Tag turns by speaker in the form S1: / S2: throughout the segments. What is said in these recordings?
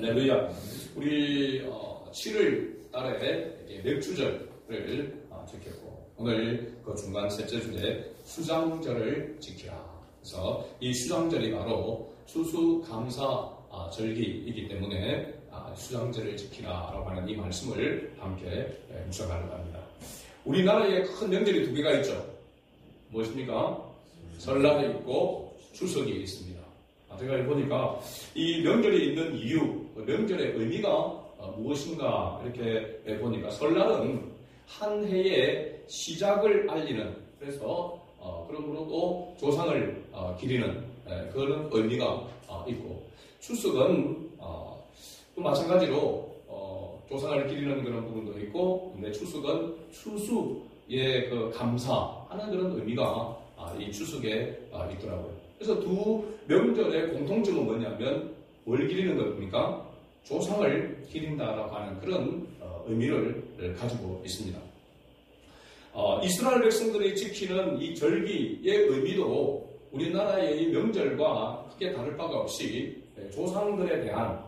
S1: 할렐루야. 우리 7월 달에 맥주절을 지켰고 오늘 그 중간 셋째 주에 수장절을 지키라. 그래서 이 수장절이 바로 추수감사절기이기 때문에 수장절을 지키라라고 하는 이 말씀을 함께 묵상하려고 합니다. 우리나라에 큰 명절이 두 개가 있죠. 무엇입니까? 설날이 있고 추석이 있습니다. 제가 보니까 이 명절이 있는 이유, 명절의 의미가 무엇인가 이렇게 보니까 설날은 한 해의 시작을 알리는, 그래서 그러므로 또 조상을 기리는 그런 의미가 있고, 추석은 또 마찬가지로 조상을 기리는 그런 부분도 있고, 근데 추석은 추수의 그 감사하는 그런 의미가 이 추석에 있더라고요. 그래서 두 명절의 공통점은 뭐냐면 뭘 기리는 겁니까? 조상을 기린다라고 하는 그런 의미를 가지고 있습니다. 이스라엘 백성들이 지키는 이 절기의 의미도 우리나라의 이 명절과 크게 다를 바가 없이 조상들에 대한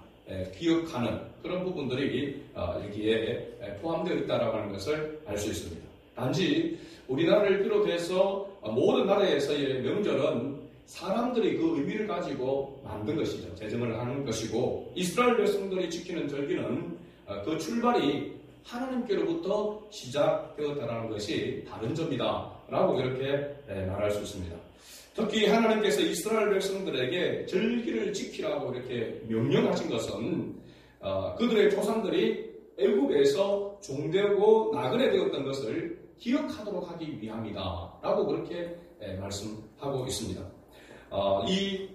S1: 기억하는 그런 부분들이 여기에 포함되어 있다고 하는 것을 알 수 있습니다. 단지 우리나라를 비롯해서 모든 나라에서의 명절은 사람들이 그 의미를 가지고 만든 것이죠. 제정을 하는 것이고, 이스라엘 백성들이 지키는 절기는 그 출발이 하나님께로부터 시작되었다는 것이 다른 점이다 라고 이렇게 말할 수 있습니다. 특히 하나님께서 이스라엘 백성들에게 절기를 지키라고 이렇게 명령하신 것은 그들의 조상들이 애굽에서 종되고 나그네 되었던 것을 기억하도록 하기 위함이다 라고 그렇게 말씀하고 있습니다. 이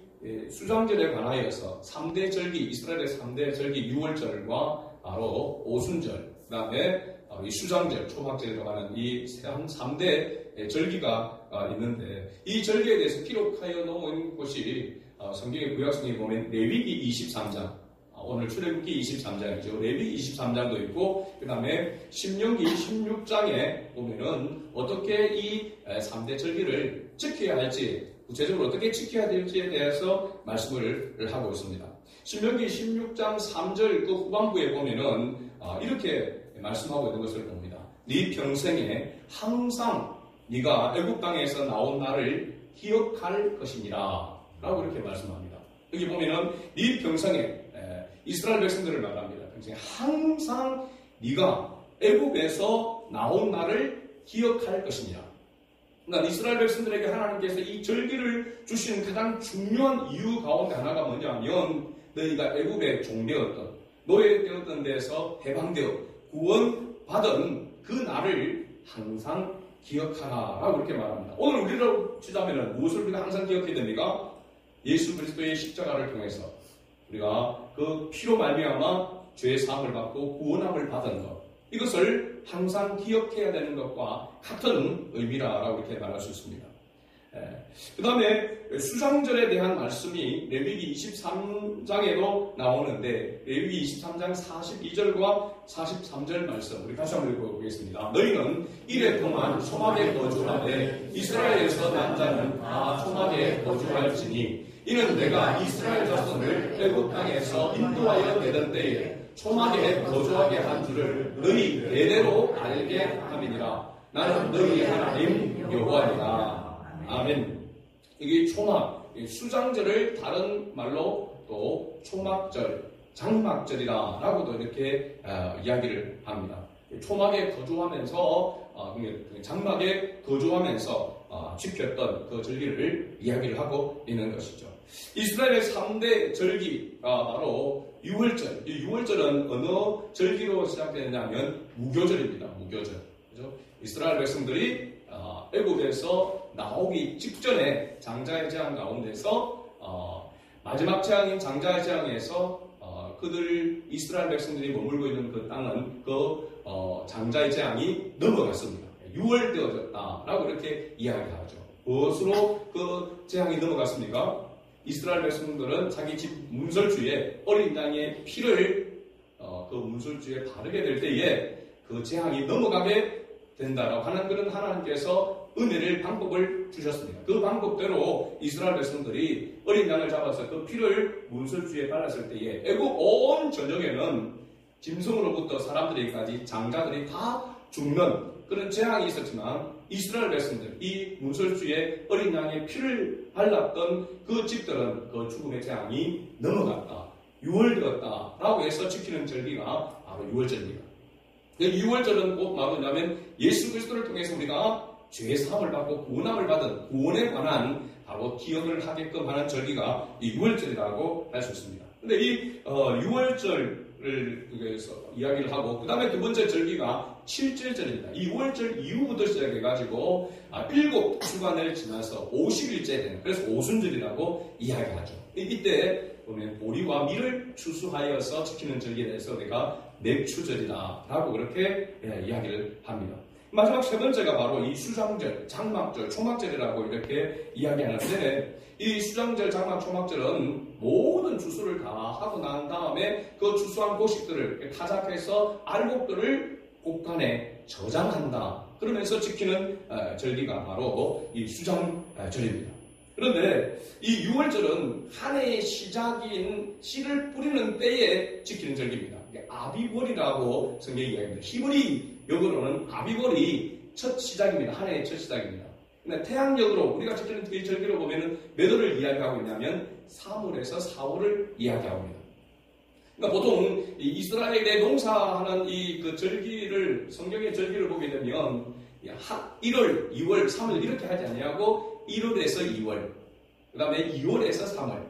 S1: 수장절에 관하여서 3대 절기, 이스라엘의 3대 절기 6월절과 바로 오순절, 그 다음에 이 수장절, 초막절이라고 하는 이 3대 절기가 있는데, 이 절기에 대해서 기록하여 놓은 곳이 성경의 구약성에 보면 레위기 23장, 오늘 출애굽기 23장이죠. 레위기 23장도 있고, 그 다음에 신명기 16장에 보면은 어떻게 이 3대 절기를 지켜야 할지, 구체적으로 어떻게 지켜야 될지에 대해서 말씀을 하고 있습니다. 신명기 16장 3절 그 후반부에 보면은 이렇게 말씀하고 있는 것을 봅니다. 네 평생에 항상 네가 애굽 땅에서 나온 날을 기억할 것이니라 라고 이렇게 말씀합니다. 여기 보면은 네 평생에 이스라엘 백성들을 말합니다. 평생에 항상 네가 애굽에서 나온 날을 기억할 것이니라. 그러니까 이스라엘 백성들에게 하나님께서 이 절기를 주시는 가장 중요한 이유 가운데 하나가 뭐냐면, 너희가 애굽에 종되었던, 노예되었던 데서 해방되어 구원받은 그 날을 항상 기억하라 라고 이렇게 말합니다. 오늘 우리로 치자면 무엇을 우리가 항상 기억해야 됩니까? 예수 그리스도의 십자가를 통해서 우리가 그 피로 말미암아 죄의 사함을 받고 구원함을 받은 것, 이것을 항상 기억해야 되는 것과 같은 의미라고 이렇게 말할 수 있습니다. 그 다음에 수장절에 대한 말씀이 레위기 23장에도 나오는데, 레위기 23장 42절과 43절 말씀 우리 다시 한번 읽어보겠습니다. 너희는 이래 동안 초막에 거주하되 이스라엘에서 난 자는 다 초막에 거주할지니, 이는 내가 이스라엘 자손을 애굽 땅에서 인도하여 내던 때에 초막에 거주하게 한 줄을 너희 대대로 알게 함이니라. 나는 너희 하나님 여호와니라. 아멘. 이게 초막, 수장절을 다른 말로 또 초막절, 장막절이다 라고도 이렇게 이야기를 합니다. 초막에 거주하면서, 장막에 거주하면서 지켰던 그 절기를 이야기를 하고 있는 것이죠. 이스라엘의 3대 절기가 바로 6월절. 이 6월절은 어느 절기로 시작되느냐면 무교절입니다. 무교절. 그죠? 이스라엘 백성들이 애굽에서 나오기 직전에 장자의 재앙 가운데서 마지막 재앙인 장자의 재앙에서 그들 이스라엘 백성들이 머물고 있는 그 땅은 그 장자의 재앙이 넘어갔습니다. 6월 되어졌다라고 이렇게 이야기하죠. 무엇으로 그 재앙이 넘어갔습니까? 이스라엘 백성들은 자기 집 문설주에 어린 양의 피를 그 문설주에 바르게 될 때에 그 재앙이 넘어가게 된다라고 하는 그런 하나님께서 은혜를 방법을 주셨습니다. 그 방법대로 이스라엘 백성들이 어린 양을 잡아서 그 피를 문설주에 발랐을 때에 애굽 온 온 저녁에는 짐승으로부터 사람들에게까지 장자들이 다 죽는 그런 재앙이 있었지만 이스라엘 백성들, 이 문설주의 어린 양의 피를 발랐던 그 집들은 그 죽음의 재앙이 넘어갔다, 유월되었다라고 해서 지키는 절기가 바로 유월절입니다. 유월절은 꼭 뭐냐면 예수 그리스도를 통해서 우리가 죄 사함을 받고 구원함을 받은 구원에 관한 바로 기억을 하게끔 하는 절기가 이 유월절이라고 할 수 있습니다. 근데 이 유월절을 위해서 이야기를 하고 그 다음에 두 번째 절기가 칠절절입니다. 이 유월절 이후부터 시작해가지고 7주간을 지나서 50일째 되는, 그래서 오순절이라고 이야기하죠. 이때 보면 보리와 밀을 추수하여서 지키는 절기에 대해서 우리가 맥추절이다라고 그렇게 이야기를 합니다. 마지막 세 번째가 바로 이 수장절, 장막절, 초막절이라고 이렇게 이야기하는데, 이 수장절, 장막, 초막절은 모든 주수를 다 하고 난 다음에 그 주수한 곡식들을 타작해서 알곡들을 곡간에 저장한다. 그러면서 지키는 절기가 바로 이 수장절입니다. 그런데 이 유월절은 한 해의 시작인 씨를 뿌리는 때에 지키는 절기입니다. 아비월이라고 성경이 이야기합니다. 히브리 역으로는 아비월이 첫 시작입니다. 한 해의 첫 시작입니다. 근데 태양역으로 우리가 지키는 이 절기로 보면은 몇 월을 이야기하고 있냐면 3월에서 4월을 이야기하고 있습니다. 그러니까 보통 이 이스라엘의 농사하는 이 그 절기를, 성경의 절기를 보게 되면 1월, 2월, 3월 이렇게 하지 아니하고 1월에서 2월, 그 다음에 2월에서 3월,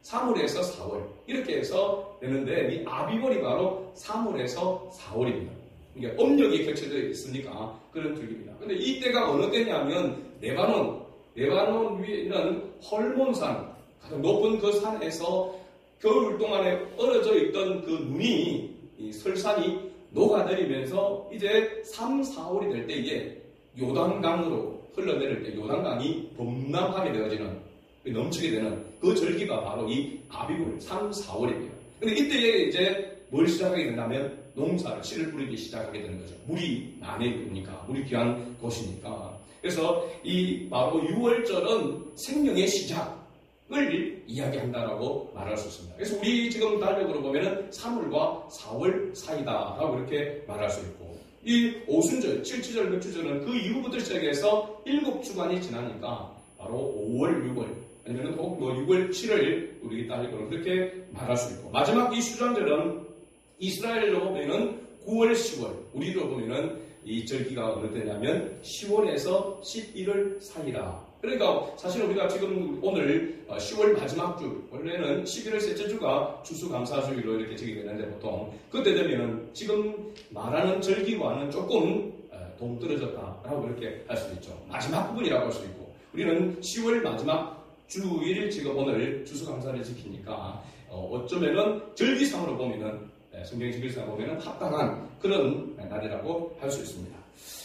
S1: 3월에서 4월 이렇게 해서 되는데, 이 아비월이 바로 3월에서 4월입니다. 이게 음력이 겹쳐져 있으니까 그런 절기입니다. 근데 이때가 어느 때냐면 레바논 위에는 헐몬산, 가장 높은 그 산에서 겨울 동안에 얼어져 있던 그 눈이, 이 설산이 녹아내리면서 이제 3, 4월이 될 때에 요단강으로 흘러내릴 때 요단강이 범람하게 되어지는, 넘치게 되는 그 절기가 바로 이 아비월 3, 4월입니다. 근데 이때에 이제 뭘 시작하게 된다면 농사를, 씨를 뿌리기 시작하게 되는 거죠. 물이 나내니까, 물이 귀한 곳이니까. 그래서 이 바로 6월절은 생명의 시작을 이야기한다라고 말할 수 있습니다. 그래서 우리 지금 달력으로 보면은 3월과 4월 사이다라고 이렇게 말할 수 있고, 이 오순절, 칠주절, 맥주절은 그 이후부터 시작해서 7주간이 지나니까 바로 5월, 6월, 아니면 뭐 6월, 7월 우리 달력으로 그렇게 말할 수 있고, 마지막 이 수장절은 이스라엘로 보면은 9월, 10월, 우리로 보면은 이 절기가 어느 때냐면 10월에서 11월 사이라. 그러니까 사실 우리가 지금 오늘 10월 마지막 주, 원래는 11월 셋째 주가 추수감사주의로 이렇게 적용되는데 보통 그때 되면은 지금 말하는 절기와는 조금 동떨어졌다라고 이렇게 할 수도 있죠. 마지막 부분이라고 할 수 있고, 우리는 10월 마지막 주일 지금 오늘 추수감사를 지키니까 어쩌면은 절기상으로 보면은, 성경 절기상 보면은 합당한 그런 날이라고 할 수 있습니다.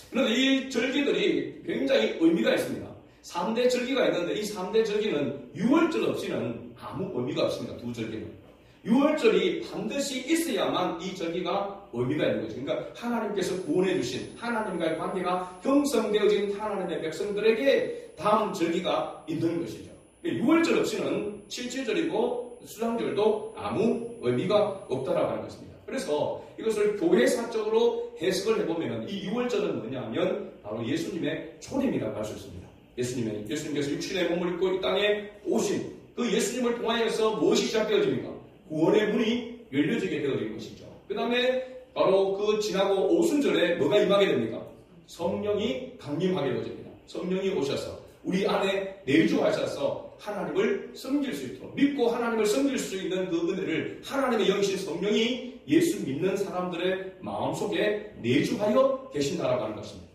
S1: 그런데 이 절기들이 굉장히 의미가 있습니다. 3대 절기가 있는데 이 3대 절기는 6월절 없이는 아무 의미가 없습니다. 두 절기는. 6월절이 반드시 있어야만 이 절기가 의미가 있는 거죠. 그러니까 하나님께서 구원해 주신, 하나님과의 관계가 형성되어진 하나님의 백성들에게 다음 절기가 있는 것이죠. 6월절 없이는 7.7절이고 수장절도 아무 의미가 없다라고 하는 것입니다. 그래서 이것을 교회사적으로 해석을 해보면 이 6월절은 뭐냐면 바로 예수님의 초림이라고 할 수 있습니다. 예수님께서 육신의 몸을 입고 이 땅에 오신 그 예수님을 통하여서 무엇이 시작되어집니까? 구원의 문이 열려지게 되어진 것이죠. 그 다음에 바로 그 지나고 오순절에 뭐가 임하게 됩니까? 성령이 강림하게 되어집니다. 성령이 오셔서 우리 안에 내주하셔서 하나님을 섬길 수 있도록, 믿고 하나님을 섬길 수 있는 그 은혜를 하나님의 영이신 성령이 예수 믿는 사람들의 마음속에 내주하여 계신다라고 하는 것입니다.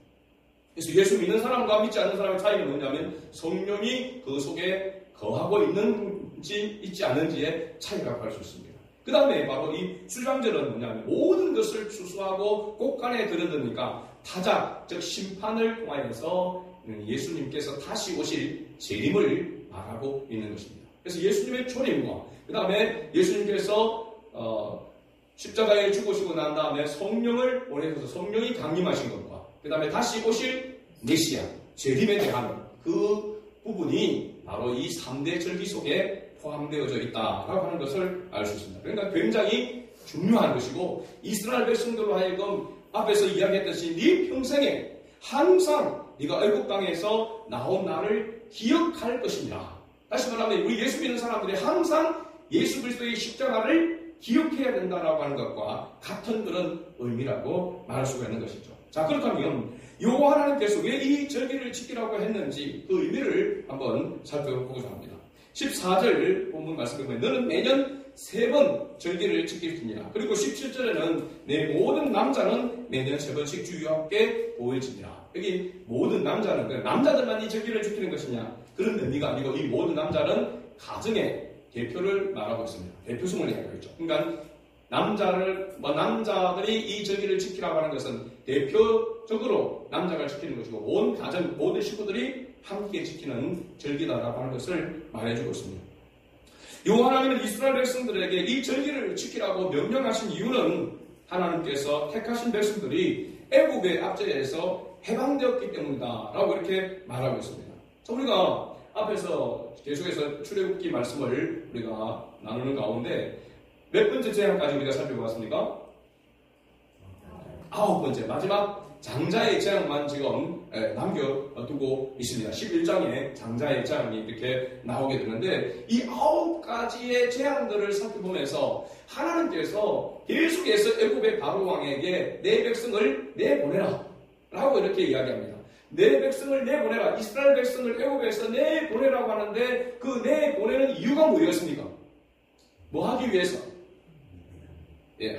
S1: 그래서 예수 믿는 사람과 믿지 않는 사람의 차이는 뭐냐면 성령이 그 속에 거하고 있는지 있지 않는지의 차이라고 할 수 있습니다. 그 다음에 바로 이 수장절은 뭐냐면 모든 것을 추수하고 꽃간에 들어드니까 타작, 즉 심판을 통하여서 예수님께서 다시 오실 재림을 말하고 있는 것입니다. 그래서 예수님의 초림과 그 다음에 예수님께서 십자가에 죽으시고 난 다음에 성령을 보내셔서 성령이 강림하신 것과 그 다음에 다시 오실 메시아, 재림에 대한 그 부분이 바로 이 3대 절기 속에 포함되어져 있다라고 하는 것을 알 수 있습니다. 그러니까 굉장히 중요한 것이고 이스라엘 백성들로 하여금 앞에서 이야기했듯이 네 평생에 항상 네가 애굽 땅에서 나온 나를 기억할 것이니라. 다시 말하면 우리 예수 믿는 사람들이 항상 예수 그리스도의 십자가를 기억해야 된다라고 하는 것과 같은 그런 의미라고 말할 수가 있는 것이죠. 자, 그렇다면 여호와 하나님께서 왜 이 절기를 지키라고 했는지 그 의미를 한번 살펴보고자 합니다. 14절 본문 말씀에 보면 너는 매년 3번 절기를 지킬지니라. 그리고 17절에는 내 모든 남자는 매년 3번씩 주와 함께 보일지니라. 여기 모든 남자는 남자들만 이 절기를 지키는 것이냐 그런 의미가 아니고 이 모든 남자는 가정의 대표를 말하고 있습니다. 대표성을 얘기하고 있죠. 그러니까 남자들이 이 절기를 지키라고 하는 것은 대표적으로 남자가 지키는 것이고 온 가정 모든 식구들이 함께 지키는 절기다라고 하는 것을 말해주고 있습니다. 여호와 하나님은 이스라엘 백성들에게 이 절기를 지키라고 명령하신 이유는 하나님께서 택하신 백성들이 애굽의 압제에서 해방되었기 때문이다라고 이렇게 말하고 있습니다. 자, 우리가 앞에서 계속해서 출애굽기 말씀을 우리가 나누는 가운데 몇 번째 재앙까지 우리가 살펴보았습니까? 9번째 마지막 장자의 재앙만 지금 남겨두고 있습니다. 11장에 장자의 재앙이 이렇게 나오게 되는데 이 9가지의 재앙들을 살펴보면서 하나님께서 계속해서 애굽의 바로 왕에게 내 백성을 내보내라 라고 이렇게 이야기합니다. 내 백성을 내보내라. 이스라엘 백성을 애굽에서 내보내라고 하는데 그 내보내는 이유가 뭐였습니까? 뭐 하기 위해서?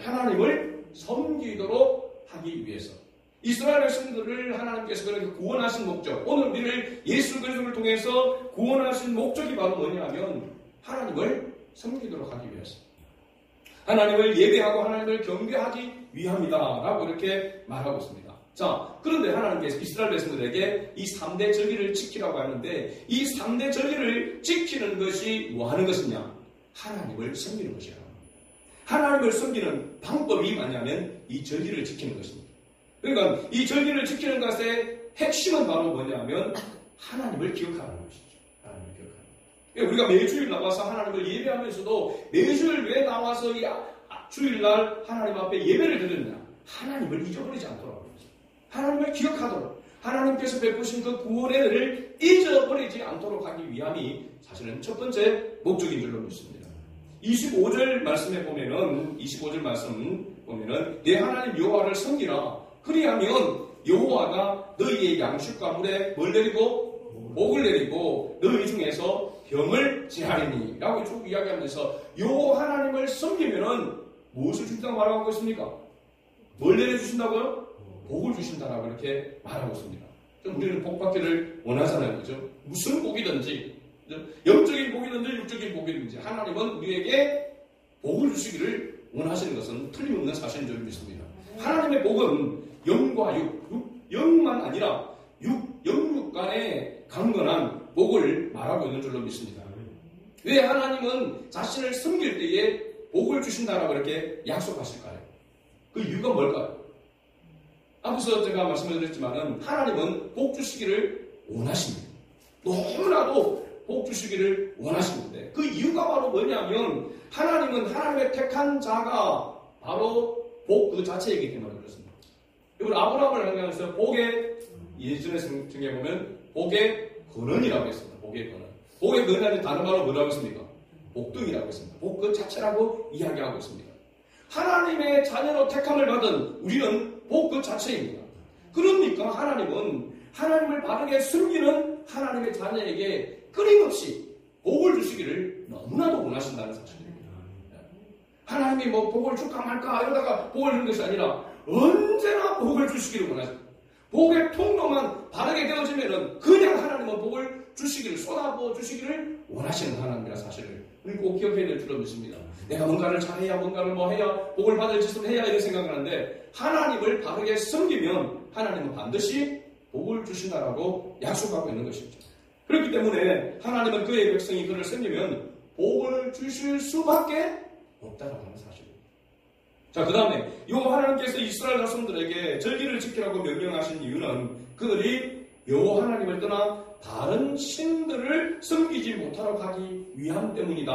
S1: 하나님을 섬기도록 하기 위해서. 이스라엘 백성들을 하나님께서 그렇게 구원하신 목적, 오늘 우리를 예수 그리스도를 통해서 구원하신 목적이 바로 뭐냐면 하나님을 섬기도록 하기 위해서. 하나님을 예배하고 하나님을 경배하기 위함이다 라고 이렇게 말하고 있습니다. 자, 그런데 하나님께서 이스라엘 백성들에게 이 3대 절기를 지키라고 하는데 이 3대 절기를 지키는 것이 뭐 하는 것이냐? 하나님을 섬기는 것이야. 하나님을 섬기는 방법이 뭐냐면 이 절기를 지키는 것입니다. 그러니까 이 절기를 지키는 것의 핵심은 바로 뭐냐면 하나님을 기억하는 것이죠. 하나님을 기억하는 것. 그러니까 우리가 매주일 나와서 하나님을 예배하면서도 매주일 왜 나와서 이 주일날 하나님 앞에 예배를 드렸냐? 하나님을 잊어버리지 않도록 하나님을 기억하도록 하나님께서 베푸신 그 구원의 은혜를 잊어버리지 않도록 하기 위함이 사실은 첫 번째 목적인 줄로 믿습니다. 25절 말씀에 보면은 25절 말씀 보면은 내 하나님 여호와를 섬기라. 그리하면 여호와가 너희의 양식과 물에 뭘 내리고 복을 내리고 너희 중에서 병을 제하리니 라고 쭉 이야기하면서 여호와 하나님을 섬기면은 무엇을 주신다고 말하고 있습니까? 뭘 내려주신다고요? 복을 주신다라고 이렇게 말하고 있습니다. 우리는 복 받기를 원하잖아요. 그죠? 무슨 복이든지 영적인 복이든지 육적인 복이든지 하나님은 우리에게 복을 주시기를 원하시는 것은 틀림없는 사실인 줄 믿습니다. 하나님의 복은 영과 영만 아니라 영육 간의 강건한 복을 말하고 있는 줄로 믿습니다. 왜 하나님은 자신을 섬길 때에 복을 주신다라고 이렇게 약속하실까요? 그 이유가 뭘까요? 앞서 제가 말씀을 드렸지만은 하나님은 복 주시기를 원하십니다. 너무나도 복 주시기를 원하시는데 그 이유가 바로 뭐냐면 하나님은 하나님의 택한 자가 바로 복 그 자체이기 때문에 그렇습니다. 그리고 아브라함을 향해서 복의 예전의 성경에 보면 복의 근원이라고 했습니다. 복의 근원. 복의 근원이 다른 말로 뭐라고 했습니까? 복등이라고 했습니다. 복 그 자체라고 이야기하고 있습니다. 하나님의 자녀로 택함을 받은 우리는 복 그 자체입니다. 그러니까 하나님은 하나님을 바르게 숨기는 하나님의 자녀에게 끊임없이 복을 주시기를 너무나도 원하신다는 사실입니다. 하나님이 뭐 복을 줄까 말까 이러다가 복을 주는 것이 아니라 언제나 복을 주시기를 원하십니다. 복의 통로만 바르게 되어지면은 그냥 하나님은 복을 주시기를 쏟아부어 주시기를 원하시는 하나님이라 사실을 우리 꼭 기억해야 될 줄로 믿습니다. 내가 뭔가를 잘해야 뭔가를 뭐 해야 복을 받을 짓을 해야 이런 생각을 하는데 하나님을 바르게 섬기면 하나님은 반드시 복을 주신다라고 약속하고 있는 것입니다. 그렇기 때문에 하나님은 그의 백성이 그를 섬기면 복을 주실 수밖에 없다라고 하는 사실입니다. 자, 그 다음에 여호와 하나님께서 이스라엘 자손들에게 절기를 지키라고 명령하신 이유는 그들이 여호와 하나님을 떠나 다른 신들을 섬기지 못하도록 하기 위함 때문이다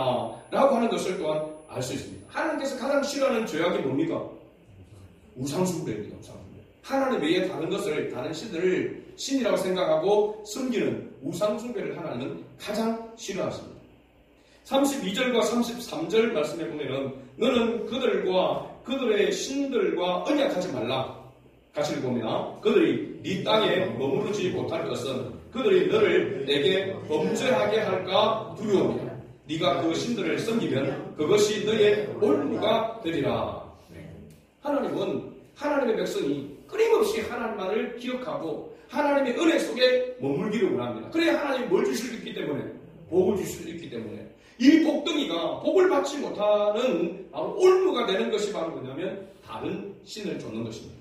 S1: 라고 하는 것을 또한 알 수 있습니다. 하나님께서 가장 싫어하는 죄악이 뭡니까? 우상숭배입니다. 우상숭배. 하나님 외에 다른 것을, 다른 신들을 신이라고 생각하고 섬기는 우상숭배를 하나님은 가장 싫어하십니다. 32절과 33절 말씀해 보면은 너는 그들의 신들과 언약하지 말라. 같이 읽어봅니다. 그들이 네 땅에 머무르지 못할 것은 그들이 너를 내게 범죄하게 할까 두려움이라. 네가 그 신들을 섬기면 그것이 너의 올무가 되리라. 하나님은 하나님의 백성이 끊임없이 하나님만을 기억하고 하나님의 은혜 속에 머물기를 원합니다. 그래야 하나님이 뭘 주실 수 있기 때문에, 복을 주실 수 있기 때문에, 이 복덩이가 복을 받지 못하는 올무가 되는 것이 바로 뭐냐면 다른 신을 쫓는 것입니다.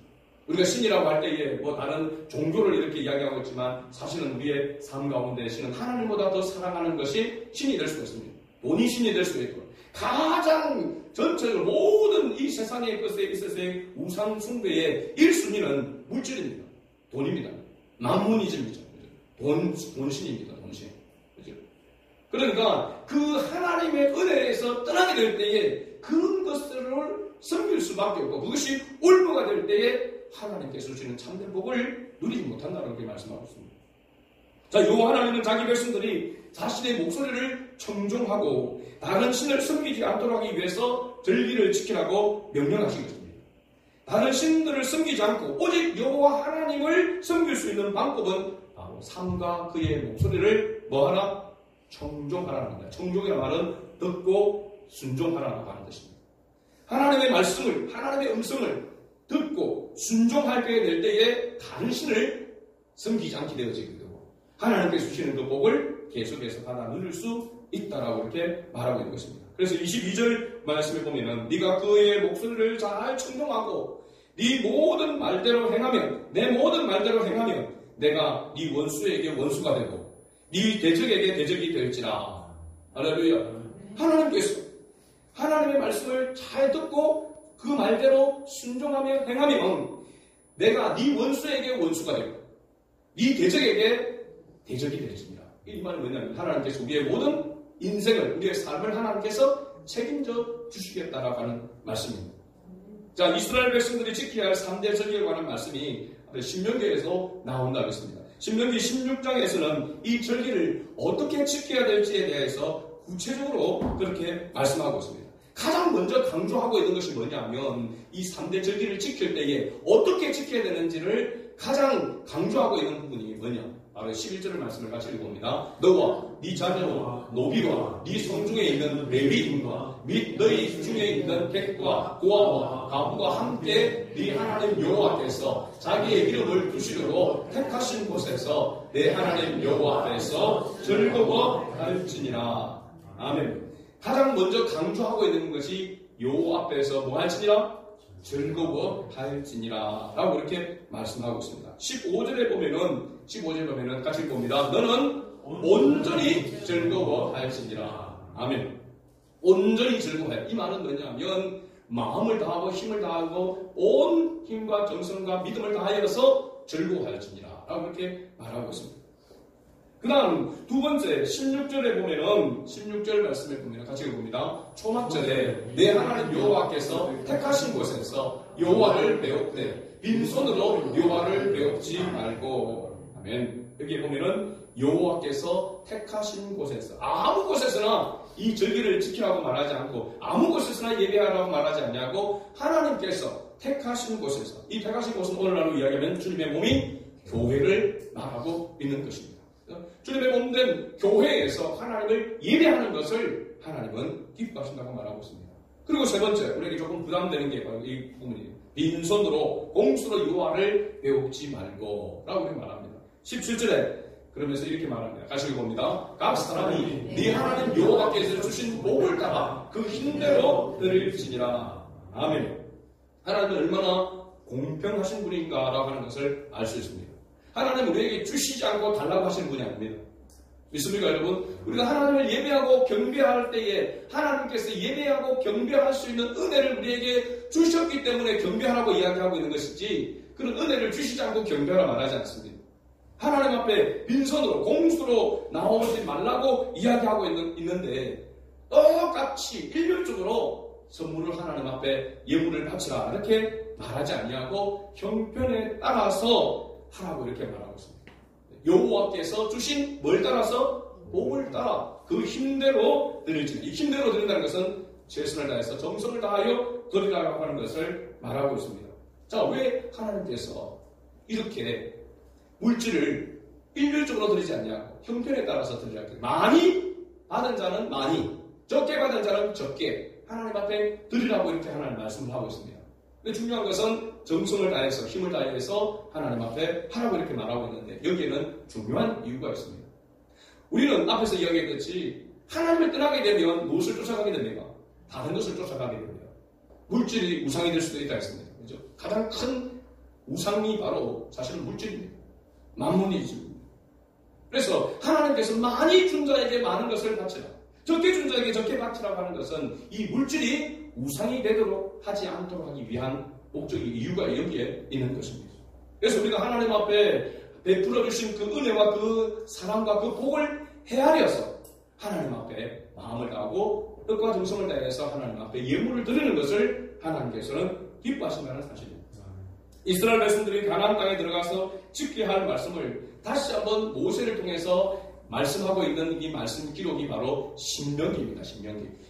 S1: 우리가 신이라고 할 때에 뭐 다른 종교를 이렇게 이야기하고 있지만 사실은 우리의 삶 가운데 신은 하나님보다 더 사랑하는 것이 신이 될 수가 있습니다. 돈이 신이 될 수가 있고, 가장 전체적으로 모든 이 세상의 것에 있어서의 우상 숭배의 1순위는 물질입니다. 돈입니다. 만문이즘이죠. 돈신입니다. 돈신. 그죠? 그러니까 그 하나님의 은혜에서 떠나게 될 때에 그런 것들을 섬길 수밖에 없고, 그것이 올무가 될 때에 하나님께서 주시는 참된 복을 누리지 못한다는 게 말씀하고 있습니다. 자, 요 하나님은 자기 백성들이 자신의 목소리를 청종하고 다른 신을 섬기지 않도록 하기 위해서 절기를 지키라고 명령하신 것입니다. 다른 신들을 섬기지 않고 오직 여호와 하나님을 섬길 수 있는 방법은 바로 삶과 그의 목소리를 뭐하라? 청종하라는 겁니다. 청종이라는 말은 듣고 순종하라고 하는 것입니다. 하나님의 말씀을, 하나님의 음성을 듣고 순종하게 될 때에 다른 신을 섬기지 않게 되어지게 되고 하나님께서 주시는 그 복을 계속해서 받아 누릴 수 있다라고 이렇게 말하고 있는 것입니다. 그래서 22절 말씀에 보면은 네가 그의 목소리를 잘 청종하고 네 모든 말대로 행하면, 내 모든 말대로 행하면 내가 네 원수에게 원수가 되고 네 대적에게 대적이 될지라. 할렐루야. 하나님께서 하나님의 말씀을 잘 듣고 그 말대로 순종하며 행하면 내가 네 원수에게 원수가 되고 네 대적에게 대적이 되겠습니다. 이 말은 뭐냐면 하나님께서 우리의 모든 인생을, 우리의 삶을 하나님께서 책임져 주시겠다라고 하는 말씀입니다. 자, 이스라엘 백성들이 지켜야 할 3대 절기에 관한 말씀이 신명기에서 나온다고 했습니다. 신명기 16장에서는 이 절기를 어떻게 지켜야 될지에 대해서 구체적으로 그렇게 말씀하고 있습니다. 가장 먼저 강조하고 있는 것이 뭐냐면 이 3대 절기를 지킬 때에 어떻게 지켜야 되는지를 가장 강조하고 있는 부분이 뭐냐? 바로 11절의 말씀을 같이 읽어봅니다. 너와 네 자녀와 노비와 네 성중에 있는 레위인과 및 너희 중에 있는 객과 고아와 가부가 함께 네 하나님 여호와께서 자기의 이름을 두시려고 택하신 곳에서 내 하나님 여호와 앞에서 즐거워할지니라. 아멘. 가장 먼저 강조하고 있는 것이 여호와 앞에서 뭐 할지니라? 즐거워할지니라 라고 이렇게 말씀하고 있습니다. 15절에 보면은 같이 봅니다. 너는 온전히 즐거워할지니라. 아멘. 온전히 즐거워해. 이 말은 뭐냐면 마음을 다하고 힘을 다하고 온 힘과 정성과 믿음을 다하여서 즐거워할지니라 라고 이렇게 말하고 있습니다. 그 다음 두 번째 16절에 보면은 16절 말씀에 보면 같이 읽어봅니다. 초막절에 내 하나님 여호와께서 택하신 곳에서 여호와를 배웁되 빈손으로 여호와를 배웁지 말고. 아멘. 여기 보면은 여호와께서 택하신 곳에서, 아무 곳에서나 이 절기를 지키라고 말하지 않고 아무 곳에서나 예배하라고 말하지 않냐고 하나님께서 택하신 곳에서, 이 택하신 곳은 오늘날로 이야기하면 주님의 몸이 교회를 말하고 있는 것입니다. 주님의 몸된 교회에서 하나님을 예배하는 것을 하나님은 기뻐하신다고 말하고 있습니다. 그리고 세 번째, 우리에게 조금 부담되는 게 바로 이 부분이에요. 빈손으로 공수로 여호와를 배웁지 말고 라고 이렇게 말합니다. 17절에 그러면서 이렇게 말합니다. 같이 읽어봅니다. 각 사람이 네 하나님 여호와께서 주신 복을 따라 그 힘대로 드릴지니라. 아멘. 하나님은 얼마나 공평하신 분인가라고 하는 것을 알 수 있습니다. 하나님은 우리에게 주시지 않고 달라고 하시는 분이 아닙니다. 믿습니까, 여러분? 우리가 하나님을 예배하고 경배할 때에 하나님께서 예배하고 경배할 수 있는 은혜를 우리에게 주셨기 때문에 경배하라고 이야기하고 있는 것이지, 그런 은혜를 주시지 않고 경배하라 말하지 않습니다. 하나님 앞에 빈손으로 공수로 나오지 말라고 이야기하고 있는데 똑같이 일률적으로 선물을 하나님 앞에 예물을 바치라 이렇게 말하지 아니하고 형편에 따라서 하라고 이렇게 말하고 있습니다. 여호와께서 주신 뭘 따라서? 복을 따라 그 힘대로 드릴지니, 이 힘대로 드린다는 것은 최선을 다해서 정성을 다하여 드리라고 하는 것을 말하고 있습니다. 자, 왜 하나님께서 이렇게 물질을 일률적으로 드리지 않냐고 형편에 따라서 드리라고 해요. 많이 받은 자는 많이, 적게 받은 자는 적게 하나님 앞에 드리라고 이렇게 하나님 말씀을 하고 있습니다. 근데 중요한 것은 정성을 다해서 힘을 다해서 하나님 앞에 하라고 이렇게 말하고 있는데 여기에는 중요한 이유가 있습니다. 우리는 앞에서 이야기했듯이 하나님을 떠나게 되면 무엇을 쫓아가게 됩니까? 다른 것을 쫓아가게 됩니다. 물질이 우상이 될 수도 있다 했습니다. 그렇죠? 가장 큰 우상이 바로 사실은 물질입니다. 만문이지. 그래서 하나님께서 많이 준 자에게 많은 것을 바치라, 적게 준 자에게 적게 바치라고 하는 것은 이 물질이 우상이 되도록 하지 않도록 하기 위한 목적이, 이유가 여기에 있는 것입니다. 그래서 우리가 하나님 앞에 베풀어 주신 그 은혜와 그 사랑과 그 복을 헤아려서 하나님 앞에 마음을 다하고 뜻과 정성을 다해서 하나님 앞에 예물을 드리는 것을 하나님께서는 기뻐하신다는 사실입니다. 이스라엘 백성들이 가나안 땅에 들어가서 지켜야 할 말씀을 다시 한번 모세를 통해서 말씀하고 있는 이 말씀 기록이 바로 신명기입니다.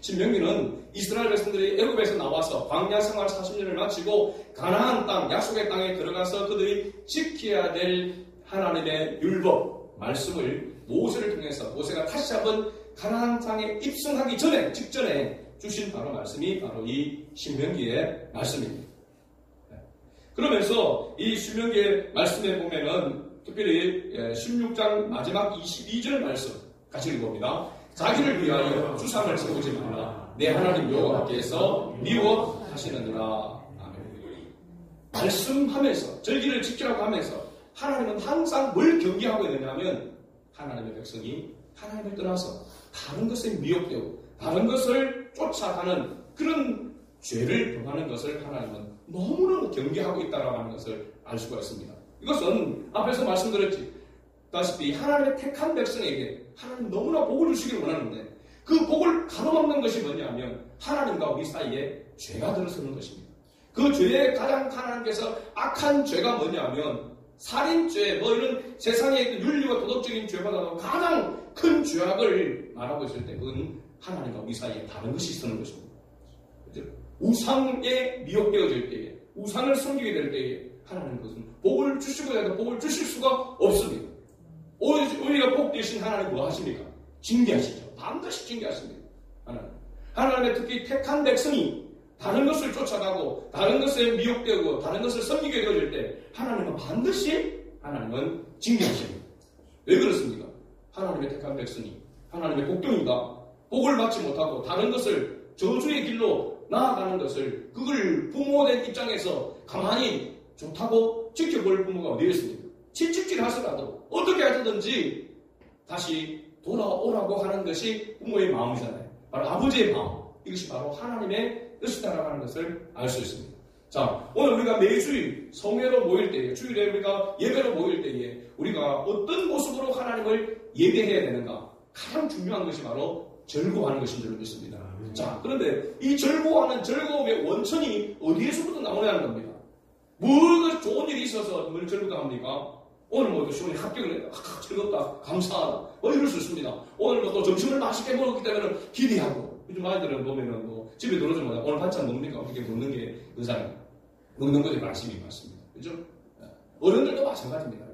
S1: 신명기는 이스라엘 백성들이 애굽에서 나와서 광야 생활 40년을 마치고 가나안 땅, 약속의 땅에 들어가서 그들이 지켜야 될 하나님의 율법, 말씀을 모세를 통해서 모세가 다시 한번 가나안 땅에 입성하기 전에, 직전에 주신 바로 말씀이 바로 이 신명기의 말씀입니다. 그러면서 이 신명기의 말씀에 보면은 특별히 16장 마지막 22절 말씀 같이 읽어봅니다. 자기를 위하여 주상을 세우지 말라. 내 하나님 여호와께서 미워하시느니라. 말씀하면서 절기를 지키라고 하면서 하나님은 항상 뭘 경계하고 있느냐면 하나님의 백성이 하나님을 떠나서 다른 것에 미혹되고 다른 것을 쫓아가는 그런 죄를 범하는 것을 하나님은 너무나 경계하고 있다고 하는 것을 알 수가 있습니다. 이것은 앞에서 말씀드렸다시피 하나님의 택한 백성에게 하나님 너무나 복을 주시기를 원하는데 그 복을 가로막는 것이 뭐냐면 하나님과 우리 사이에 죄가 들어서는 것입니다. 그 죄의 가장 하나님께서 악한 죄가 뭐냐면 살인죄, 이런 세상의 윤리와 도덕적인 죄보다 가장 큰 죄악을 말하고 있을 때 그건 하나님과 우리 사이에 다른 것이 있는 것입니다. 우상에 미혹되어질 때에, 우상을 섬기게 될 때에 하나님은 그것은 복을 주시고자 해도 복을 주실 수가 없습니다. 오히려 복 대신 하나님 뭐 하십니까? 징계하시죠. 반드시 징계하십니다. 하나님의 특히 택한 백성이 다른 것을 쫓아가고 다른 것에 미혹되고 다른 것을 섬기게 되어질 때 하나님은 반드시 하나님은 징계하십니다. 왜 그렇습니까? 하나님의 택한 백성이 하나님의 복종이가 복을 받지 못하고 다른 것을 저주의 길로 나아가는 것을 그걸 부모된 입장에서 가만히 좋다고 지켜볼 부모가 어디 있습니까? 채찍질 하더라도 어떻게 하든지 다시 돌아오라고 하는 것이 부모의 마음이잖아요. 바로 아버지의 마음. 이것이 바로 하나님의 뜻이다라고 하는 것을 알 수 있습니다. 자, 오늘 우리가 매주일 성회로 모일 때에, 주일에 우리가 예배로 모일 때에 우리가 어떤 모습으로 하나님을 예배해야 되는가? 가장 중요한 것이 바로 절구하는 것인 줄 믿습니다. 자, 그런데 이 절구하는 즐거움의 원천이 어디에서부터 나오냐는 겁니다. 뭐 좋은 일이 있어서 뭘 절구다 합니까? 오늘 시원히 합격을 했다. 즐겁다. 감사하다. 이럴 수 있습니다. 오늘 또 점심을 맛있게 먹었기 때문에 기대하고. 요즘 아이들은 보면은 집에 들어오자마자 오늘 반찬 먹습니까? 이렇게 먹는 게 의상, 먹는 것에 관심이 많습니다. 그죠? 어른들도 마찬가지입니다.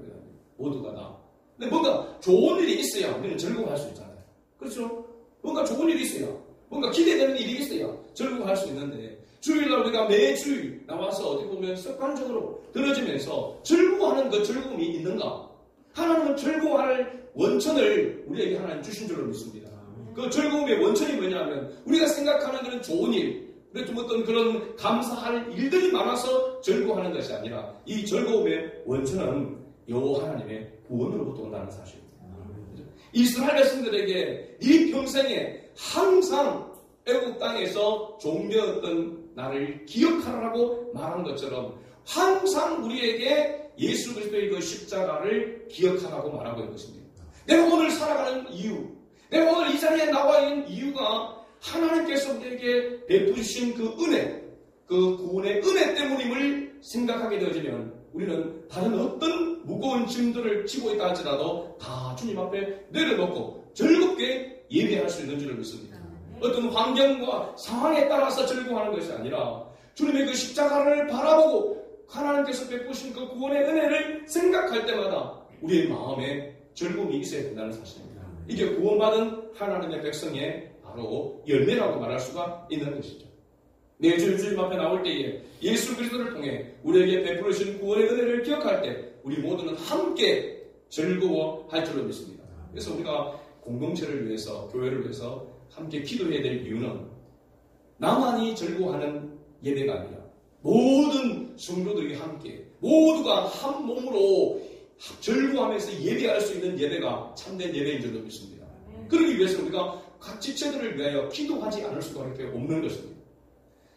S1: 모두가 다. 근데 뭔가 좋은 일이 있어야 우리는 즐거워할 수 있잖아요. 그렇죠? 뭔가 좋은 일이 있어야, 뭔가 기대되는 일이 있어야 즐거워할 수 있는데, 주일날 우리가 매주일 나와서 어디 보면 습관적으로 들어지면서 즐거워하는 그 즐거움이 있는가? 하나님은 즐거워할 원천을 우리에게 하나님 주신 줄로 믿습니다. 그 즐거움의 원천이 뭐냐면 우리가 생각하는 그런 좋은 일, 우리가 어떤 그런 감사할 일들이 많아서 즐거워하는 것이 아니라 이 즐거움의 원천은 여호와 하나님의 구원으로부터 온다는 사실입니다. 이스라엘 백성들에게 이 평생에 항상 애국 땅에서 종되었던 나를 기억하라고 말한 것처럼 항상 우리에게 예수 그리스도의 그 십자가를 기억하라고 말하고 있는 것입니다. 내가 오늘 살아가는 이유, 내가 오늘 이 자리에 나와 있는 이유가 하나님께서 우리에게 베푸신 그 은혜, 그 구원의 은혜 때문임을 생각하게 되어지면 우리는 다른 어떤 무거운 짐들을 지고 있다 할지라도 다 주님 앞에 내려놓고 즐겁게 예배할 수 있는 줄을 믿습니다. 어떤 환경과 상황에 따라서 즐거워하는 것이 아니라 주님의 그 십자가를 바라보고 하나님께서 베푸신 그 구원의 은혜를 생각할 때마다 우리의 마음에 즐거움이 있어야 된다는 사실입니다. 이게 구원받은 하나님의 백성의 바로 열매라고 말할 수가 있는 것이죠. 매주 주님 앞에 나올 때에 예수 그리스도를 통해 우리에게 베풀으신 구원의 은혜를 기억할 때 우리 모두는 함께 즐거워할 줄로 믿습니다. 그래서 우리가 공동체를 위해서, 교회를 위해서 함께 기도해야 될 이유는 나만이 즐거워하는 예배가 아니라 모든 성도들이 함께 모두가 한 몸으로 즐거워하면서 예배할 수 있는 예배가 참된 예배인 줄로 믿습니다. 그러기 위해서 우리가 각 지체들을 위하여 기도하지 않을 수가 이렇게 없는 것입니다.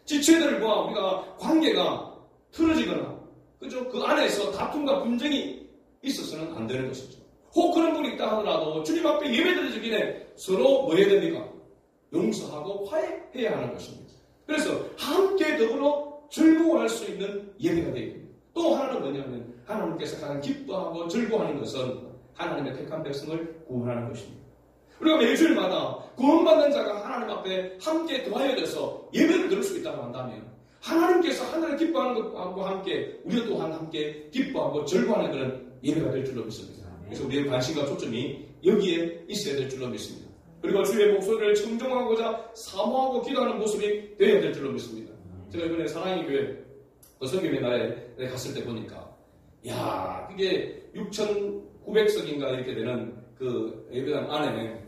S1: 지체들과 우리가 관계가 틀어지거나 그죠? 그 안에서 다툼과 분쟁이 있어서는 안 되는 것이죠. 혹 그런 분이 있다 하더라도 주님 앞에 예배드리기 전에 서로 뭐 해야 됩니까? 용서하고 화해해야 하는 것입니다. 그래서 함께 더불어 즐거워할 수 있는 예배가 되어야 됩니다. 또 하나는 뭐냐면 하나님께서 가장 기뻐하고 즐거워하는 것은 하나님의 택한 백성을 구원하는 것입니다. 우리가 매주일마다 구원받는 자가 하나님 앞에 함께 더하여져서 예배를 드릴 수 있다고 한다면 하나님께서 하늘을 기뻐하는 것과 함께 우리가 또한 함께 기뻐하고 즐거워하는 그런 예배가 될 줄로 믿습니다. 그래서 우리의 관심과 초점이 여기에 있어야 될 줄로 믿습니다. 그리고 주의 목소리를 청종하고자 사모하고 기도하는 모습이 되어야 될 줄로 믿습니다. 제가 이번에 사랑의 교회 성경의 날에 갔을 때 보니까 야 그게 6,900석인가 이렇게 되는 그 예배당 안에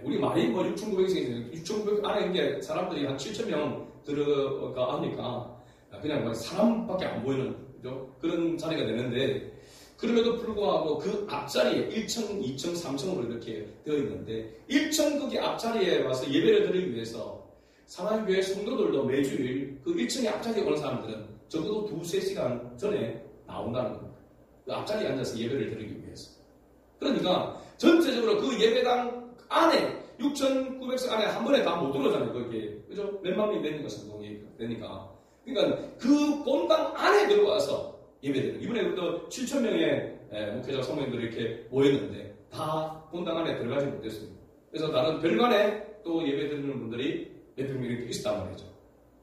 S1: 우리 말이 뭐 6,900석인데 6,900 안에 이제 사람들이 한 7,000명 들어가 하니까 그냥 사람밖에 안 보이는 그죠? 그런 자리가 되는데 그럼에도 불구하고 그 앞자리에 1층, 2층, 3층으로 이렇게 되어 있는데 1층 거기 앞자리에 와서 예배를 드리기 위해서 사랑교회 성도들도 매주일 그 1층에 앞자리에 오는 사람들은 적어도 2-3시간 전에 나온다는 겁니다. 그 앞자리에 앉아서 예배를 드리기 위해서. 그러니까 전체적으로 그 예배당 안에 6,900석 안에 한 번에 다 못 들어오잖아요. 거기에. 그죠? 몇만 명이 되니까 성공이 되니까. 그러니까 그 본당 안에 들어와서 예배드리는. 이번에 또 7,000명의 목회자 성도님들이 이렇게 모였는데 다 본당 안에 들어가지 못했습니다. 그래서 다른 별관에 또 예배드리는 분들이 몇백 명이 이렇게 있었단 말이죠.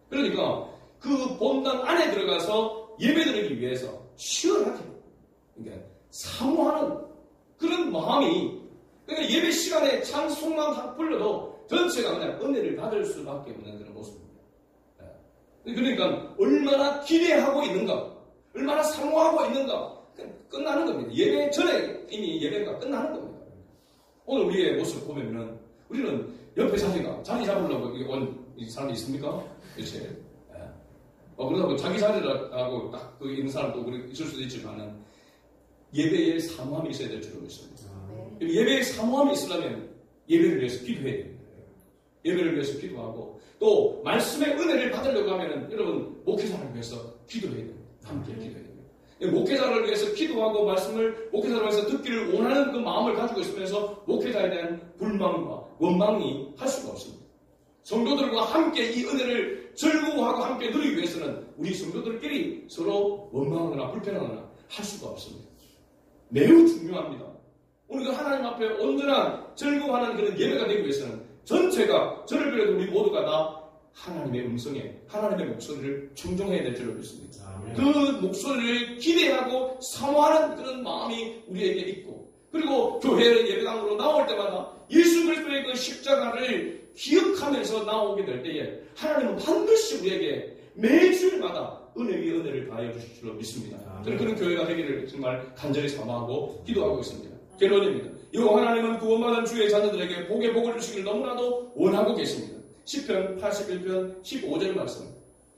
S1: 그러니까 그 본당 안에 들어가서 예배드리기 위해서 시원하게 그러니까 사모하는 그런 마음이 그러니까 예배 시간에 찬송만 불러도 전체가 그냥 은혜를 받을 수밖에 없는 그런 모습입니다. 그러니까 얼마나 기대하고 있는가, 얼마나 사모하고 있는가 끝나는 겁니다. 예배 전에 이미 예배가 끝나는 겁니다. 오늘 우리의 모습 보면은 우리는 옆에 자리 잡으려고 온 사람이 있습니까? 그렇지. 그러다가 자기 자리라고 딱 있는 사람도 있을 수도 있지만은 예배에 사모함이 있어야 될 줄로 믿습니다. 예배에 사모함이 있으려면 예배를 위해서 기도해야 됩니다. 예배를 위해서 기도하고 또 말씀의 은혜를 받으려고 하면은 여러분 목회자를 위해서 기도해야 됩니다. 함께 기도해야 됩니다. 목회자를 위해서 기도하고 말씀을 목회자를 위해서 듣기를 원하는 그 마음을 가지고 있으면서 목회자에 대한 불만과 원망이 할 수가 없습니다. 성도들과 함께 이 은혜를 즐거워하고 함께 누리기 위해서는 우리 성도들끼리 서로 원망하거나 불편하거나 할 수가 없습니다. 매우 중요합니다. 우리가 하나님 앞에 온전한 즐거워하는 그런 예배가 되기 위해서는 전체가 저를 비롯해 우리 모두가 다 하나님의 음성에 하나님의 목소리를 충종해야 될 줄로 믿습니다. 그 목소리를 기대하고 사모하는 그런 마음이 우리에게 있고 그리고 교회 예배당으로 나올 때마다 예수 그리스도의 그 십자가를 기억하면서 나오게 될 때에 하나님은 반드시 우리에게 매주일마다 은혜 위에 은혜를 가하여 주실 줄로 믿습니다. 저는 그런 교회가 되기를 정말 간절히 사모하고 기도하고 있습니다. 결론입니다. 여호와 하나님은 구원받은 주의 자녀들에게 복의 복을 주시기를 너무나도 원하고 계십니다. 시편 81편 15절 말씀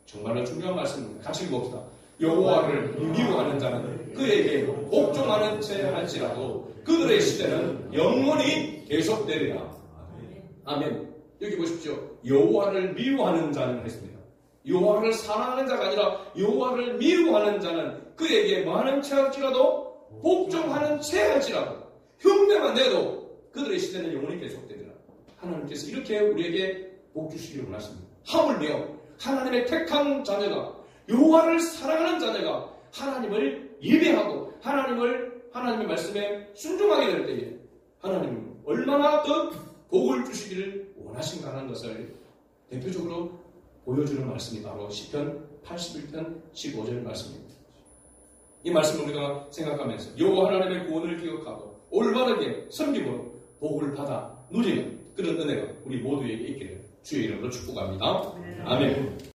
S1: 정말로 중요한 말씀입니다. 같이 읽어봅시다. 여호와를 미워하는 자는 그에게 복종하는 채 할지라도 그들의 시대는 영원히 계속되리라. 아멘. 여기 보십시오. 여호와를 미워하는 자는 했습니다. 여호와를 사랑하는 자가 아니라 여호와를 미워하는 자는 그에게 뭐하는 채 할지라도 복종하는 채 할지라도 흉내만 내도 그들의 시대는 영원히 계속되리라. 하나님께서 이렇게 우리에게 복 주시기를 원하십니다. 하물며 하나님의 택한 자녀가, 여호와를 사랑하는 자녀가 하나님을 예배하고 하나님의 말씀에 순종하게 될 때에 하나님은 얼마나 더 복을 주시기를 원하신가 하는 것을 대표적으로 보여주는 말씀이 바로 시편 81편 15절 말씀입니다. 이 말씀을 우리가 생각하면서 여호와 하나님의 구원을 기억하고 올바르게 섬김으로 복을 받아 누리는 그런 은혜가 우리 모두에게 있기를 주의 이름으로 축복합니다. 아멘.